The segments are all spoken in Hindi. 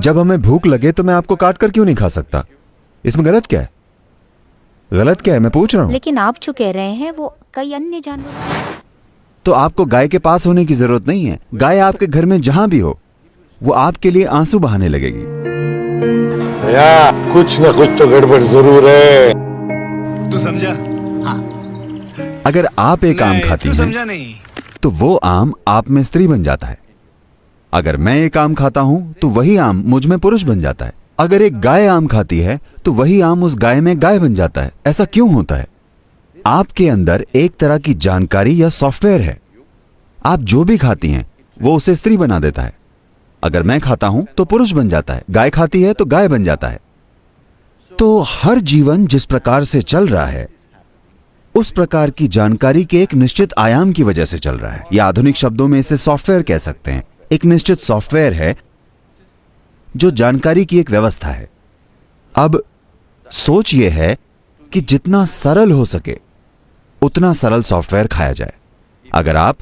जब हमें भूख लगे तो मैं आपको काट कर क्यों नहीं खा सकता? इसमें गलत क्या है? गलत क्या है मैं पूछ रहा हूँ। लेकिन आप जो कह रहे हैं वो कई अन्य जानवर। तो आपको गाय के पास होने की जरूरत नहीं है। गाय आपके घर में जहां भी हो वो आपके लिए आंसू बहाने लगेगी। या कुछ ना कुछ तो गड़बड़ जरूर है। तू समझा? हाँ। अगर आप एक आम खाती तू हैं समझा नहीं। तो वो आम आप में स्त्री बन जाता है। अगर मैं एक आम खाता हूं तो वही आम मुझ में पुरुष बन जाता है। अगर एक गाय आम खाती है तो वही आम उस गाय में गाय बन जाता है। ऐसा क्यों होता है? आपके अंदर एक तरह की जानकारी या सॉफ्टवेयर है। आप जो भी खाती हैं वो उसे स्त्री बना देता है। अगर मैं खाता हूं तो पुरुष बन जाता है, गाय खाती है तो गाय बन जाता है। तो हर जीवन जिस प्रकार से चल रहा है उस प्रकार की जानकारी के एक निश्चित आयाम की वजह से चल रहा है, या आधुनिक शब्दों में इसे सॉफ्टवेयर कह सकते हैं। एक निश्चित सॉफ्टवेयर है जो जानकारी की एक व्यवस्था है। अब सोच यह है कि जितना सरल हो सके उतना सरल सॉफ्टवेयर खाया जाए। अगर आप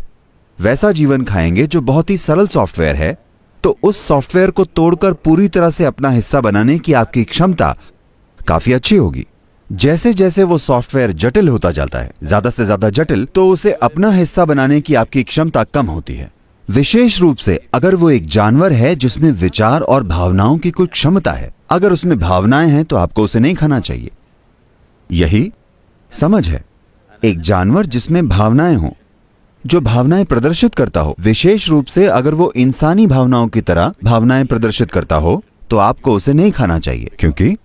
वैसा जीवन खाएंगे जो बहुत ही सरल सॉफ्टवेयर है तो उस सॉफ्टवेयर को तोड़कर पूरी तरह से अपना हिस्सा बनाने की आपकी क्षमता काफी अच्छी होगी। जैसे जैसे वो सॉफ्टवेयर जटिल होता जाता है, ज्यादा से ज्यादा जटिल, तो उसे अपना हिस्सा बनाने की आपकी क्षमता कम होती है। विशेष रूप से अगर वो एक जानवर है जिसमें विचार और भावनाओं की कुछ क्षमता है। अगर उसमें भावनाएं हैं तो आपको उसे नहीं खाना चाहिए। यही समझ है। एक जानवर जिसमें भावनाएं हों, जो भावनाएं प्रदर्शित करता हो, विशेष रूप से अगर वो इंसानी भावनाओं की तरह भावनाएं प्रदर्शित करता हो, तो आपको उसे नहीं खाना चाहिए, क्योंकि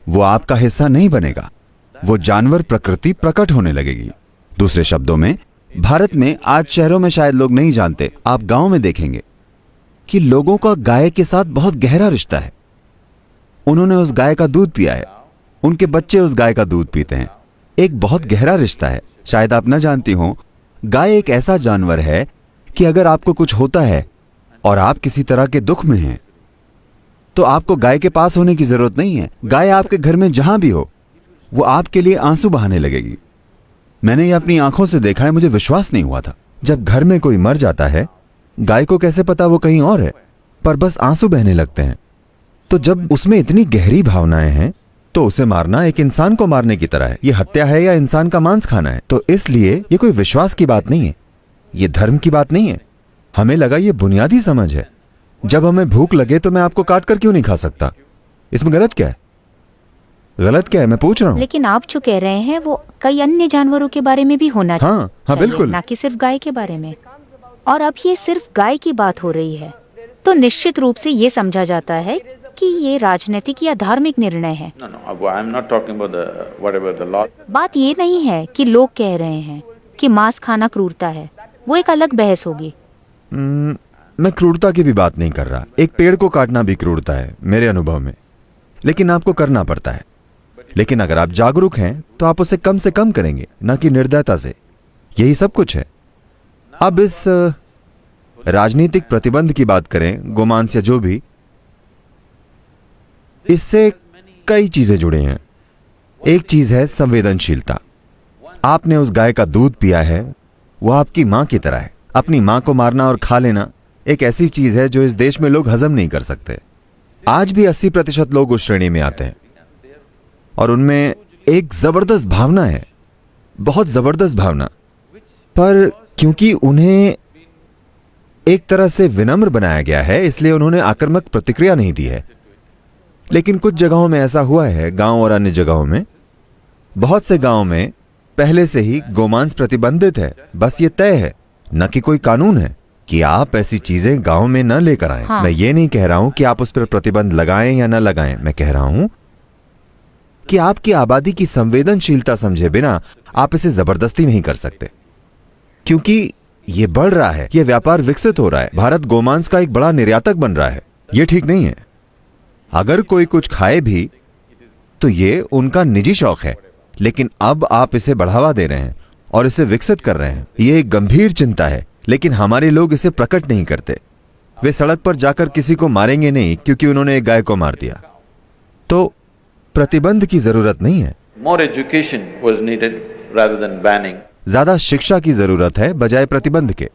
वो आपका हिस्सा नहीं बनेगा। वो जानवर प्रकृति प्रकट होने लगेगी। दूसरे शब्दों में, भारत में आज शहरों में शायद लोग नहीं जानते, आप गांव में देखेंगे कि लोगों का गाय के साथ बहुत गहरा रिश्ता है। उन्होंने उस गाय का दूध पिया है, उनके बच्चे उस गाय का दूध पीते हैं। एक बहुत गहरा रिश्ता है। शायद आप न जानती हो, गाय एक ऐसा जानवर है कि अगर आपको कुछ होता है और आप किसी तरह के दुख में हैं तो आपको गाय के पास होने की जरूरत नहीं है। गाय आपके घर में जहां भी हो वो आपके लिए आंसू बहाने लगेगी। मैंने ये अपनी आंखों से देखा है, मुझे विश्वास नहीं हुआ था। जब घर में कोई मर जाता है, गाय को कैसे पता वो कहीं और है, पर बस आंसू बहने लगते हैं। तो जब उसमें इतनी गहरी भावनाएं हैं तो उसे मारना एक इंसान को मारने की तरह है। ये हत्या है या इंसान का मांस खाना है। तो इसलिए ये कोई विश्वास की बात नहीं है, ये धर्म की बात नहीं है। हमें लगा ये बुनियादी समझ है। जब हमें भूख लगे तो मैं आपको काट कर क्यों नहीं खा सकता? इसमें गलत क्या है? गलत क्या है मैं पूछ रहा हूँ। लेकिन आप जो कह रहे हैं वो कई अन्य जानवरों के बारे में भी होना हाँ चाहिए, बिल्कुल, ना कि सिर्फ गाय के बारे में। और अब ये सिर्फ गाय की बात हो रही है तो निश्चित रूप से ये समझा जाता है कि ये राजनीतिक या धार्मिक निर्णय है। बात ये नहीं है कि लोग कह रहे हैं कि मांस खाना क्रूरता है, वो एक अलग बहस होगी। मैं क्रूरता की भी बात नहीं कर रहा। एक पेड़ को काटना भी क्रूरता है मेरे अनुभव में, लेकिन आपको करना पड़ता है। लेकिन अगर आप जागरूक हैं तो आप उसे कम से कम करेंगे, न कि निर्दयता से। यही सब कुछ है। अब इस राजनीतिक प्रतिबंध की बात करें, गोमांस या जो भी, इससे कई चीजें जुड़े हैं। एक चीज है संवेदनशीलता। आपने उस गाय का दूध पिया है, वो आपकी मां की तरह है। अपनी मां को मारना और खा लेना एक ऐसी चीज है जो इस देश में लोग हजम नहीं कर सकते। आज भी 80% लोग उस श्रेणी में आते हैं और उनमें एक जबरदस्त भावना है, बहुत जबरदस्त भावना, पर क्योंकि उन्हें एक तरह से विनम्र बनाया गया है इसलिए उन्होंने आक्रामक प्रतिक्रिया नहीं दी है। लेकिन कुछ जगहों में ऐसा हुआ है, गांव और अन्य जगहों में, बहुत से गांवों में पहले से ही गोमांस प्रतिबंधित है। बस ये तय है, न कि कोई कानून है कि आप ऐसी चीजें गांव में न लेकर आएं। हाँ। मैं ये नहीं कह रहा हूं कि आप उस पर प्रतिबंध लगाएं या न लगाएं। मैं कह रहा हूं कि आपकी आबादी की संवेदनशीलता समझे बिना आप इसे जबरदस्ती नहीं कर सकते, क्योंकि ये बढ़ रहा है, ये व्यापार विकसित हो रहा है। भारत गोमांस का एक बड़ा निर्यातक बन रहा है। ये ठीक नहीं है। अगर कोई कुछ खाए भी तो ये उनका निजी शौक है, लेकिन अब आप इसे बढ़ावा दे रहे हैं और इसे विकसित कर रहे हैं। ये एक गंभीर चिंता है, लेकिन हमारे लोग इसे प्रकट नहीं करते। वे सड़क पर जाकर किसी को मारेंगे नहीं क्योंकि उन्होंने एक गाय को मार दिया। तो प्रतिबंध की जरूरत नहीं है। More education was needed rather than banning. ज्यादा शिक्षा की जरूरत है बजाय प्रतिबंध के।